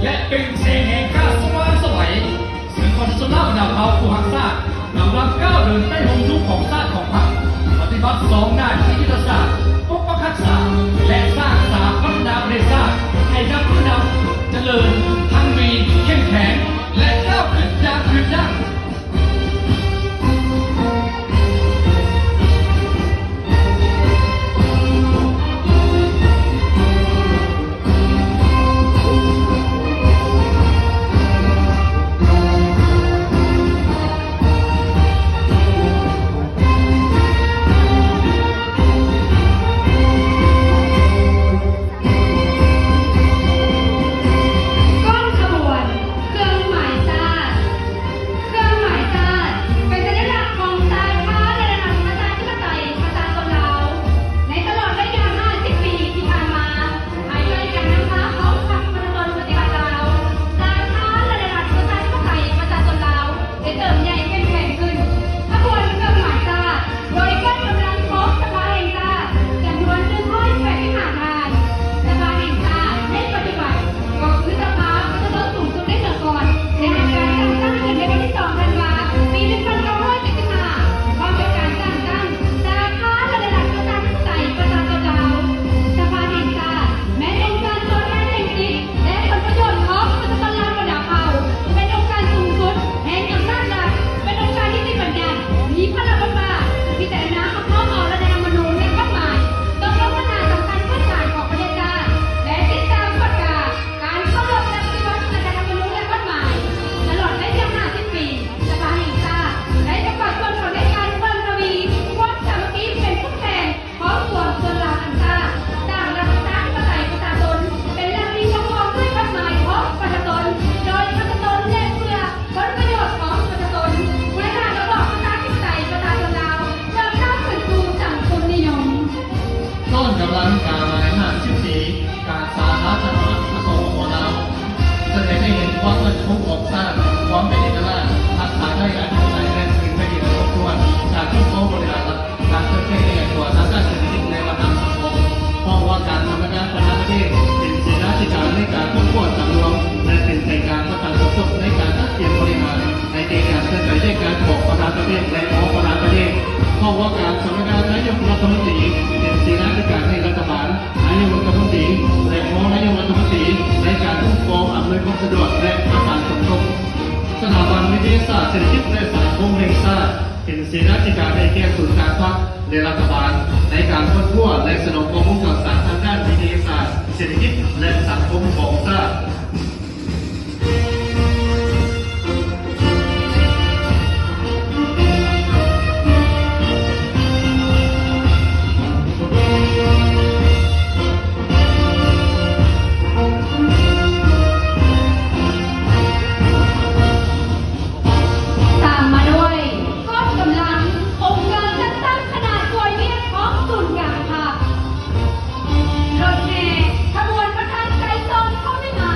และเป็นแสงแห่งก้าวสว่างสวัยซึ่งคนชนเล่าดาวเผาผู้หักซากกำลังก้าวเดินใต้หงยุคของชาติของพรรคปฏิบัติสองด้านที่ยุทธศาสตร์ปกปักรักษาและสร้างสถาปัตยประเทศชาติให้ดับผู้นำเจริญทั้งมีเข้มแข็งและก้าวขึ้นอย่างยืนยั่งสะดวกและอาคารสมทบสถาบันวิทยาศาสตร์เศรษฐกิจและสังคมแห่งชาติเป็นเสนาธิการในแก่ศูนย์การพักและรัฐบาลในการค้นคว้าและสนองความมุ่งมั่นทางด้านวิทยาศาสตร์เศรษฐกิจและสังคมของชาติขบวนประทัดไก่ซอนเข้าไม่มา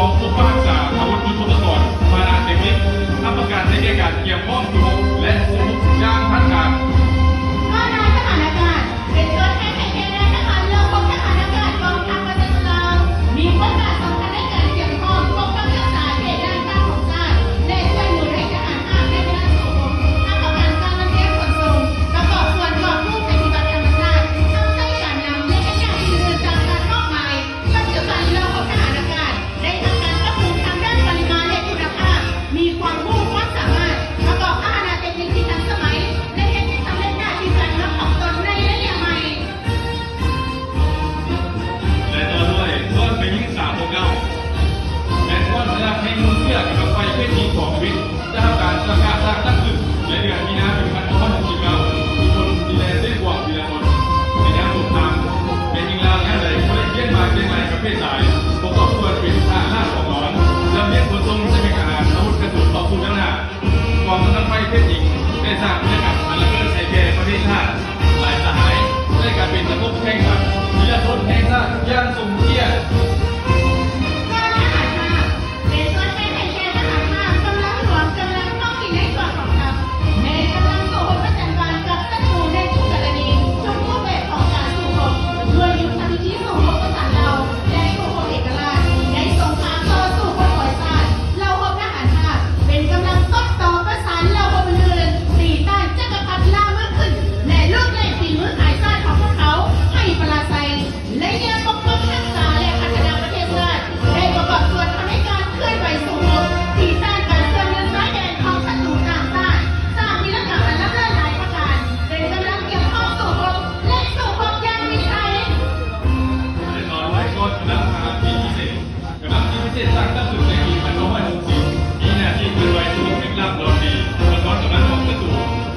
องผู้พิพากษาอาวุธยุทโธปกรณ์มานาเทคนิคทำประกาศในการเกี่ยวข้องสู่และสู่ย่างพัฒนา ว่านายทหารอากาศเป็นตัวแทนแห่งแรงทหารเรือพลทหารอากาศกองทัพประเทศลาวมีบทบาทสำคัญในการเกี่ยวข้องปกป้องรักษาเขตแดนใต้ของชาติและช่วยหนุนให้ทหารอาบในเวลาสู่ทำประกันการลำเลียงขนส่งประกอบส่วนกอบกู้ปฏิบัติธรรมชาติทำให้การนำและให้การอื่นๆจากการมอบหมายปัจจุบันเราพลทหารอากาศได้ทำการปรับปรุงทางด้านปริมาณและคุณภาพมีความรู้ความสามารถประกอบพัฒนาเทคนิคที่ทันสมัยและเทคนิคสำเร็จได้ที่การรับของตนในระยะใหม่ และต่อด้วยก้อนเป็นยิ่งสามโมเก้าและก้อนสลากแห่งมือเชื่อกับไฟเพชรยิงของวิทย์จะทำการประกาศสร้างตั้งขึ้นและเดือนมีนาคม1969มีคนดีแลได้กว่าวีรพลในย่านสงครามในยิงลาวย่านใดเขาได้เลี้ยงมาเลี้ยงไหลกับเพศสายประกอบส่วนเป็นท่าหน้าของร้อนลำเลียงขนส่งใช้เป็นอาหารอาวุธกระสุนต่อสู้ด้านหน้ากองกำลังไฟเพชรยิงได้สร้างบรรยากาศอันละเมิดใช้แก่ประเทศชาติหลายสหายได้การเป็นตะกุกแข่งขันวีรพลแห่งชาติย่านสงเทีย การทหารภาคเป็นตัวแทนแห่งแกนทหารภาคกำลังหลวงกำลังท้องถิ่นในส่วนของทัพแม้กำลังสู้รบประจันบานกับศัตรูในทุกกรณีทุกรูปแบบของการสู้รบด้วยยุทธวิธีสู้รบประสานเราและสู้รบเอกราชในสงครามต่อสู้บนหอยทรายเราพบทหารภาคเป็นกำลังต้นต่อประสานเราพบอื่นตีต้านจักรพรรดิลาวมากขึ้นและลูกเล่นฝีมือขายชาติของพวกเขาให้ปราศัยและยังปกป้องรักษาและพัฒนาประเทศชาติได้ประกอบส่วนทำให้การเคลื่อนไหวสู่รบที่ต้านการเคลื่อนย้ายซ้ายแดนของศัตรูต่างชาติสร้างวีรกรรมอันล้ำเลิศหลายประการเป็นกำลังเกี่ยวข้องสู่รบและสู่รบอย่างมีชัย และตอนไว้ก่อนกำลังทหารที่พิเศษกำลังที่พิเศษสร้างตั้งขึ้นในปี1964มีหน้าที่เป็นไว้ทุกเร่งรับรองดีประกอบกำลังของศัตรู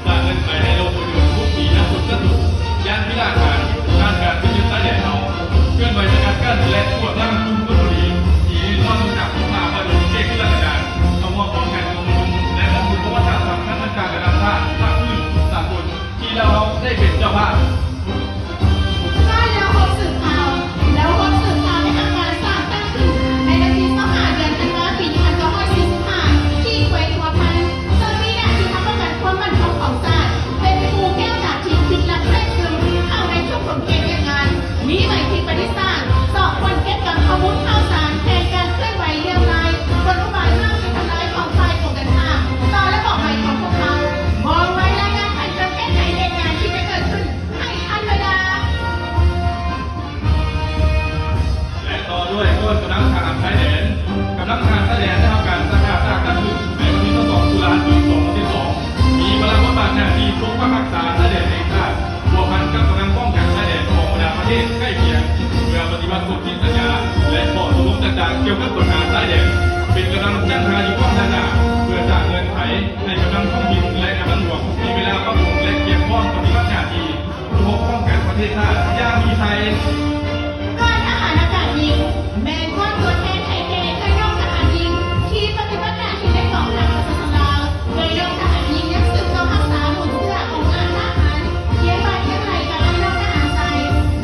สร้างเงินไปให้โลกประโยชน์ทุกปีและทุกศัตรูย่านพิราการด้านการเป็นยุทธศาสตร์ใหญ่เขาเคลื่อนไหวจากการกั้นและตรวจร่างกลุ่มผู้ดีที่ทอดจากผู้มาประโยชน์เก่งขึ้นราชการเอามองป้องกันกลุ่มและกลุ่มประวัติศาสตร์สำคัญทางการระดับชาติภาคพื้นสากลที่เราได้เป็นเจ้าภาพ ก็แล้วพบสืบข่าวแล้วพบสืบข่าวได้ทำการสร้างตั้งขึ้นในวันที่25เดือนธันวาคมปี1945ที่แขวงหัวพันซึ่งมีหน้าที่ทำประกันความมั่นคงของชาติเป็นครูแก้วจากทีมคิดลับแทรกซึมเข้าในช่วงของเกณฑ์งานมีหมายที่ปฏิสร้างสอบคนเก็บกับข้อมูลข่าวสารแทนการเคลื่อนไหวเรียวรายบนอุบายมากเป็นทำลายของฝ่ายตรงกันข้ามต่อและบอกหมายของพวกเขามองไว้รายงานแผนประเภทไหนในงานที่จะเกิดขึ้นให้ทันเวลา และต่อด้วยก้นกำลังทหารชายแดนกำลังทหารชายแดนได้ทำการประกาศสร้างตั้งขึ้นในวันที่2ตุลาคมปี2012มีพลังบทบาทหน้าที่ปกป้องรักษาชายแดนแห่งชาติบวกกันกับกำลังป้องกันชายแดนของบรรดาประเทศใกล้เคียงเพื่อปฏิบัติสนธิสัญญาและข้อตกลงต่างๆเกี่ยวกับปัญหาชายแดนเป็นกำลังจัดหาอยู่ข้างหน้าเพื่อสร้างเงื่อนไขให้กำลังท้องถิ่นและกำลังหลวงมีเวลาปรับปรุงและเกี่ยวข้องปฏิบัติหน้าที่ปกป้องกันประเทศชาติอย่างมีชัย ก้อนทหารอากาศยิงแมนก้อนตัวแทนไทยเทเคยร่องทหารยิงที่ปฏิบัติหน้าที่ในกองทัพประชาชนลาวเคยร่องทหารยิงนักสืบเจ้าทักษาหมุนเสื้อของอาทหารเขียนบาดเขียนไหลกับไอ้ร่องทหารใจ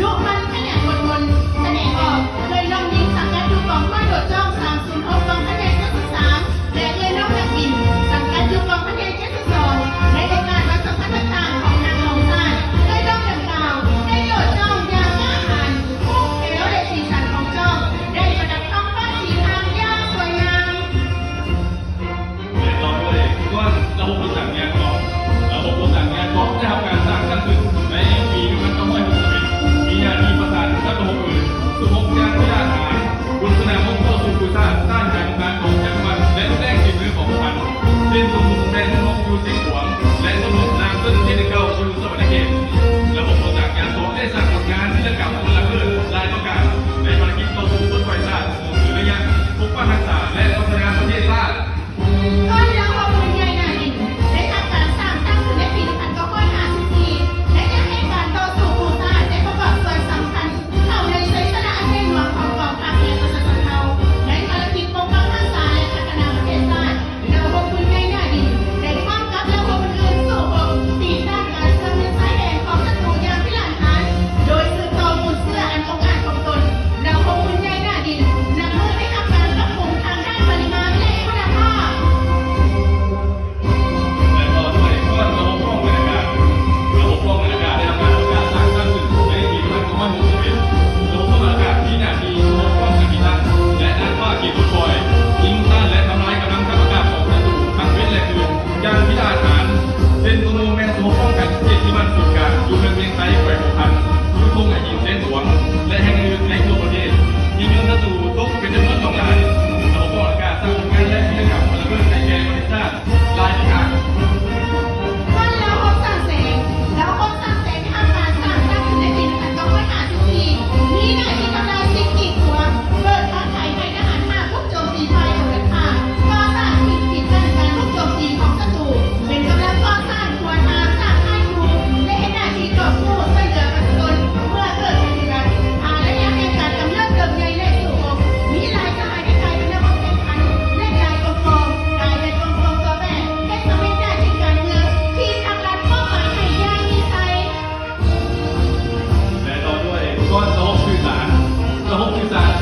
ดุมันขยันบนแสดงออกเคยร่องยิงสังกัดดูกองร้อยโดดจ้อง306กองพันเอก73และเคยร่องนักบินสังกัดดูกองพันเอก72ในโอกาสวันสำคัญต่างๆของทางของชาติเคยร่องดังกล่าวได้โดดจ้องอย่างอาหาร แล้วเด็กสีสันของจ้องได้ประ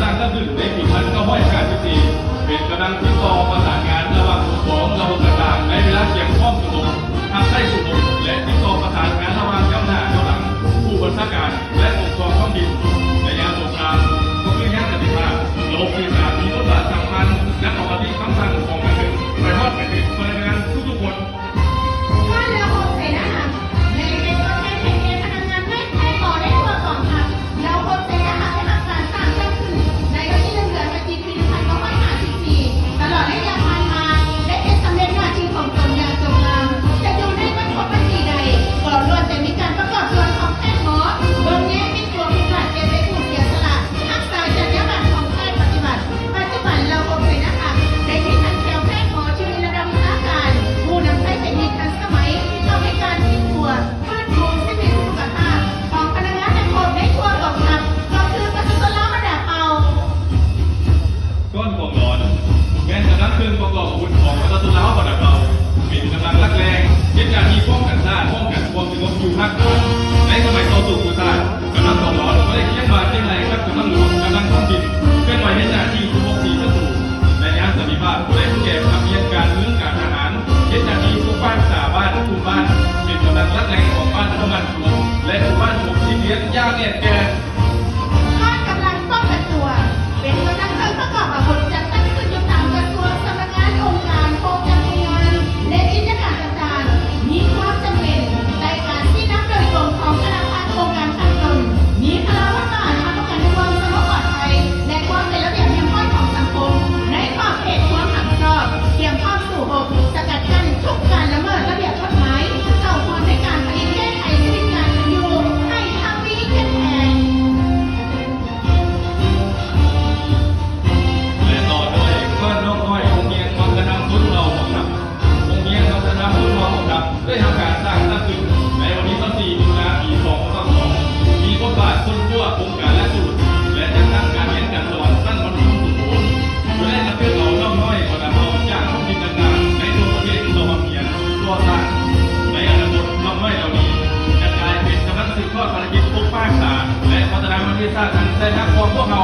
สร้างตั้งขึ้นในปี1954เป็นกำลังติดต่อประสานงานระหว่างของระบบต่างๆในเวลาเกี่ยวข้องกับทางใต้สุดและติดต่อประสานงานระหว่างเจ้าหน้าเจ้าหลังผู้บัญชาการและองค์กรท้องถิ่นในยามสงครามก็คือยามปฏิบัติระบบสื่อสารมีบทบาทสำคัญและปกติคำสั่งของการเมืองไปฮอดไปถึงพนักงานทุกๆคน ว่าแล้วโอเคนะคะในเป็นตัวแทนแห่งพนักงานไม่ใช่ต่อได้ตัวก่อนค่ะแล้วโอเคนะคะได้ทำการสร้างตั้งขึ้นในวันที่1 เดือนพฤศจิกายน 2554ตลอดระยะผ่านมาได้เป็นสำเร็จหน้าที่ของตนอย่างจงงามจะอยู่ในวันพบวันที่ใดก็ล้วนแต่มีการประกอบส่วนของแพทย์หมอบนแง่มีตัวผู้บาดเจ็บเป็นผู้เสียสละทักษะจรรยาบรรณของแพทย์ปฏิบัติเราโอเคนะคะได้ที่ทันแถวแพทย์หมอชื่อระดับวิชาการผู้นำใช้เทคนิคทันสมัยเข้าในการฟื้นตัวฟื้นฟูชีวิตสุขภาพของพนักงานในโคในทั่วกองทัพก็คือประชาชนละมาดาเอา ก้อนของร้อนแม้กระทั่งเครื่องประกอบอาวุธของรัฐตุลาประดับเราเป็นกำลังรักแรงเช่นการที่ป้องกันชาติป้องกันความสงบอยู่ภาคกลางในสมัยต่อสู้ผู้ชาติกำลังของร้อนไม่ได้เคียงบาดเช่นไรครับกำลังหลวงกำลังท้องถิ่นเคลื่อนไหวในหน้าที่ทุกทีศัตรูในยามสันติภาพผู้ใดผู้แก่ทำเนียนการเมืองการทหารเช่นหน้าที่ทุกบ้านสาบ้านทุกบ้านเป็นกำลังรักแรงของบ้านทั้งมันรวมและทุกบ้านถูกที่เลี้ยงย่างเนี่ยแก่ ทอดกำลังป้องกันตัว เป็นกำลังเครื่องประกอบอาวุธจัดตั้งขึ้นอยู่ตามกระทรวงสำนักงานองค์การโครงการงานและกิจการต่างๆมีความจำเป็นในการที่นับโดยตรงของธนาคารโครงการข้างต้นมีพลังประมาณทำประกันความสงบปลอดภัยและความเป็นระเบียบเรียบร้อยของสังคมในขอบเขตความหักชอบเตรียมพร้อมสู่หกสกัดกั้นทุกการละเมิดระเบียบกฎหมายเข้าควรในการผลิตแก้ไขชีวิตการเป็นอยู่ให้ทวีเข้มแข็ง และต่อด้วยก้อนนกน้อยองค์เงียงวัฒนธรรมรุ่นเราของทัพองค์เงียงวัฒนธรรมรุ่นเราของทัพได้ทำการสร้างตั้งขึ้นในวันที่24 มีนาคม 2522มีบทบาทคนทั่วองค์การและสูตรและจัดตั้งการเรียนการสอนตั้งมันรุ่นสุโขทัยโดยได้รับเลือกเอาน้องน้อยวัฒนธรรมจากท้องถิ่นต่างๆในทั่วประเทศเรามาเรียนทั่วชาติในอนาคตน้องน้อยเหล่านี้จะกลายเป็นกำลังสืบทอดภารกิจปกป้องศาสตร์และพัฒนาประเทศชาติในทางความพวกเรา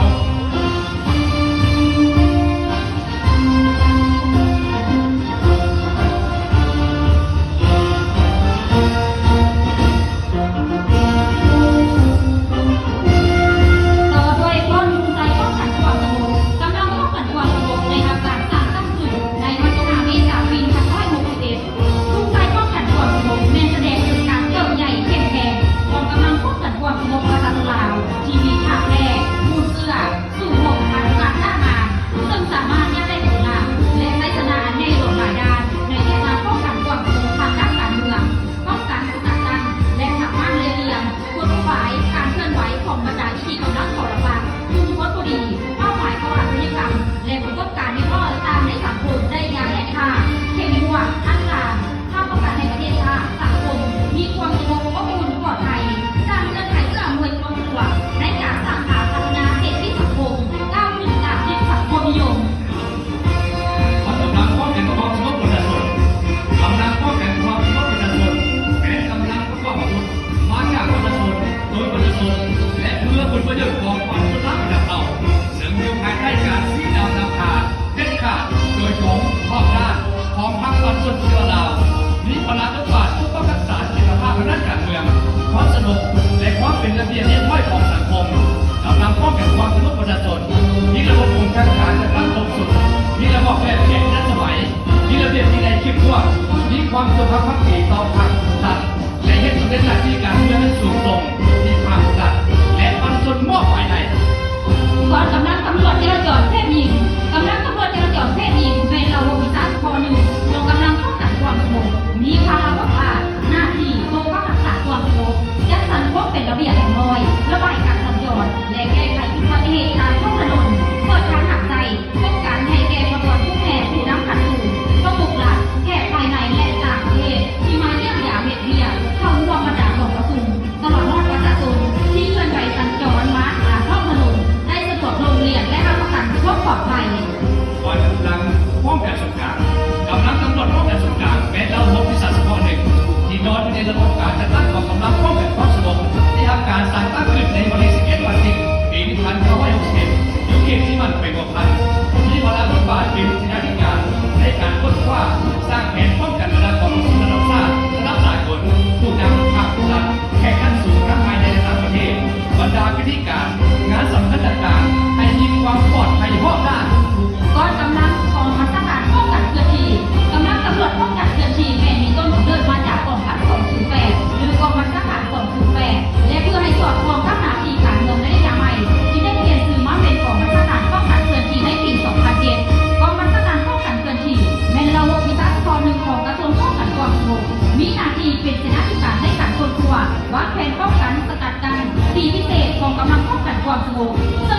ต่อด้วยก้อนใจป้องกันความสงบกำลังป้องกันความสงบในอากาศสร้างตั้งขึ้นในวันที่5 เมษายน 2561ทุกใจป้องกันความสงบแม้แสดงถึงการเติบใหญ่เข้มแข็งของกำลังป้องกันความสงบประชาชนลาวที่มีภาคแรกมูลเสื้อสู่หกทางการทหารซึ่งสามารถแยกได้ผลลัพธ์และใช้ชนะในหลวงหลายด้านในการป้องกันความสงบทางด้านการเมืองป้องกันสกัดกั้นและสามารถเรียงกฎหมายการเคลื่อนไหวของบรรดาที่กำลังขอระบาดมุ่งวัตถุดีเป้าหมายของอาชญากรรมและประกอบการที่รอดตามในสังคมได้อย่างแน่นอนเข้มงวดอันตรายถ้าประกันในประเทศชาติสังคมมีความสงบอบอุ่นปลอดภัยสร้างเงื่อนไขเอื้ออำนวยความสะดวกในการสร้างฐานพัฒนาเศรษฐกิจสังคมก้าวขึ้นตามที่สังคมนิยม กำลังป้องกันความสงบประชาชนกำลังป้องกันความสงบประชาชนเป็นกำลังประกอบอาวุธมาจากประชาชนโดยประชาชนและเพื่อผลประโยชน์ของความชุนละระดับเราซึ่งอยู่ภายใต้การชี้นำนำพาเด็ดขาดโดยของครอบด้านของพรรคประชาชนเชื้อลาวมีพลังบทบาทผู้ประคับสารกิจภาพทางด้านการเมืองความสนุกและความเป็นระเบียบเรียบร้อยของสังคมกำลังป้องกันความสงบประชาชนมีระบบองค์การและตั้งคงสุดมีระบบแพทย์แผนทันสมัยมีระเบียบวินัยเข้มงวดมีความสุภาพพักดีต่อพรรคสัตว์และเห็นสมเด็จหน้าที่การเมืองนั้นสูงส่งมีความสัตย์และประชาชนมอบภายใน ก่อนกำลังตำรวจจราจรเพศหญิงกำลังตำรวจจราจรเพศหญิงในเราวงวิสาหกิจหนึ่งลงกำลังป้องกันความสงบมีภาระบทบาทหน้าที่ปกป้องรักษาความสงบจัดสรรพวกเป็นระเบียบเรียบร้อยระบายการสัญจร ความสงบเส